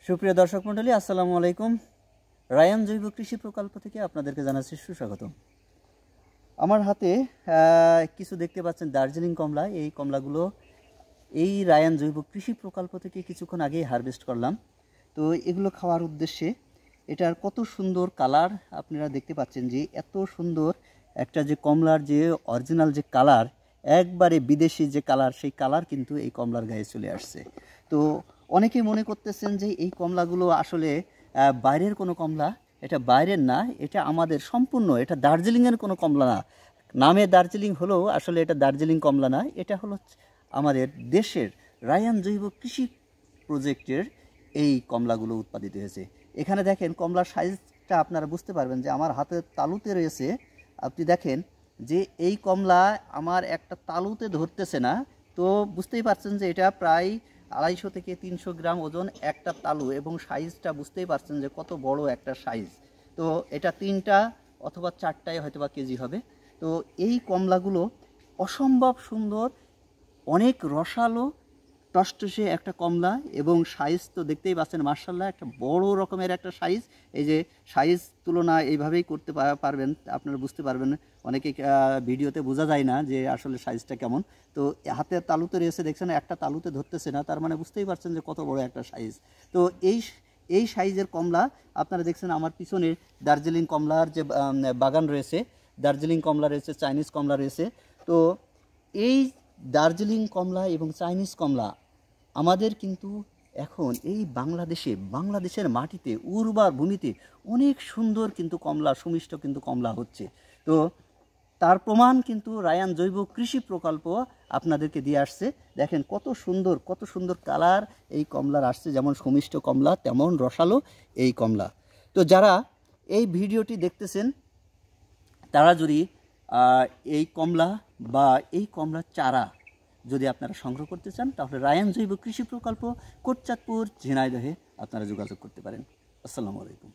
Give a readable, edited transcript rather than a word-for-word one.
সুপ্রিয় দর্শক মণ্ডলী, আসসালামু আলাইকুম। রায়ান জৈব কৃষি প্রকল্প থেকে আপনাদেরকে জানাচ্ছি সুস্বাগত। আমার হাতে কিছু দেখতে পাচ্ছেন দার্জিলিং কমলা। এই কমলাগুলো এই রায়ান জৈব কৃষি প্রকল্প থেকে কিছুক্ষণ আগেই হারভেস্ট করলাম। তো এগুলো খাওয়ার উদ্দেশ্যে এটার কত সুন্দর কালার আপনারা দেখতে পাচ্ছেন, যে এত সুন্দর একটা যে কমলার যে অরিজিনাল যে কালার, একবারে বিদেশি যে কালার, সেই কালার কিন্তু এই কমলার গায়ে চলে আসছে। তো অনেকেই মনে করতেছেন যে এই কমলাগুলো আসলে বাইরের কোনো কমলা। এটা বাইরের না, এটা আমাদের সম্পূর্ণ, এটা দার্জিলিংয়ের কোনো কমলা না। নামে দার্জিলিং হলেও আসলে এটা দার্জিলিং কমলা না, এটা হলো আমাদের দেশের রায়ান জৈব কৃষি প্রজেক্টের এই কমলাগুলো উৎপাদিত হয়েছে। এখানে দেখেন কমলার সাইজটা আপনারা বুঝতে পারবেন যে আমার হাতের তালুতে রয়েছে। আপনি দেখেন যে এই কমলা আমার একটা তালুতে ধরতেছে না, তো বুঝতেই পারছেন যে এটা প্রায় 250 থেকে 300 গ্রাম ওজন একটা তালু, এবং সাইজটা বুঝতেই পারছেন যে কত বড় একটা সাইজ। তো এটা 3টা অথবা 4টায় হয়তো বা কেজি হবে। তো এই কমলাগুলো অসম্ভব সুন্দর, অনেক রসালো টসটসে একটা কমলা, এবং সাইজ তো দেখতেই পাচ্ছেন মাশাআল্লাহ, একটা বড় রকমের একটা সাইজ। এই যে সাইজ তুলনা এইভাবেই করতে পারবেন, আপনারা বুঝতে পারবেন। অনেকে ভিডিওতে বোঝা যায় না যে আসলে সাইজটা কেমন। তো হাতের তালুতে রয়েছে, দেখছেন একটা তালুতে ধরতেছে না, তার মানে বুঝতেই পারছেন যে কত বড় একটা সাইজ। তো এই সাইজের কমলা আপনারা দেখছেন আমার পিছনে দার্জিলিং কমলার যে বাগান রয়েছে, দার্জিলিং কমলা রয়েছে, চাইনিজ কমলা রয়েছে। তো এই দার্জিলিং কমলা এবং চাইনিজ কমলা আমাদের কিন্তু এখন এই বাংলাদেশের মাটিতে, উর্বর ভূমিতে অনেক সুন্দর কিন্তু কমলা, সুমিষ্ট কিন্তু কমলা হচ্ছে। তো তার প্রমাণ কিন্তু রায়ান জৈব কৃষি প্রকল্প আপনাদেরকে দিয়ে আসছে। দেখেন কত সুন্দর কালার এই কমলার আসছে, যেমন সুমিষ্ট কমলা তেমন রসালো এই কমলা। তো যারা এই ভিডিওটি দেখতেছেন তারা যদি এই কমলা বা এই কমলার চারা যদি আপনারা সংগ্রহ করতে চান, তাহলে রায়ান জৈব কৃষি প্রকল্প, কোটচাঁদপুর, ঝিনাইদহে আপনারা যোগাযোগ করতে পারেন। আসসালামু আলাইকুম।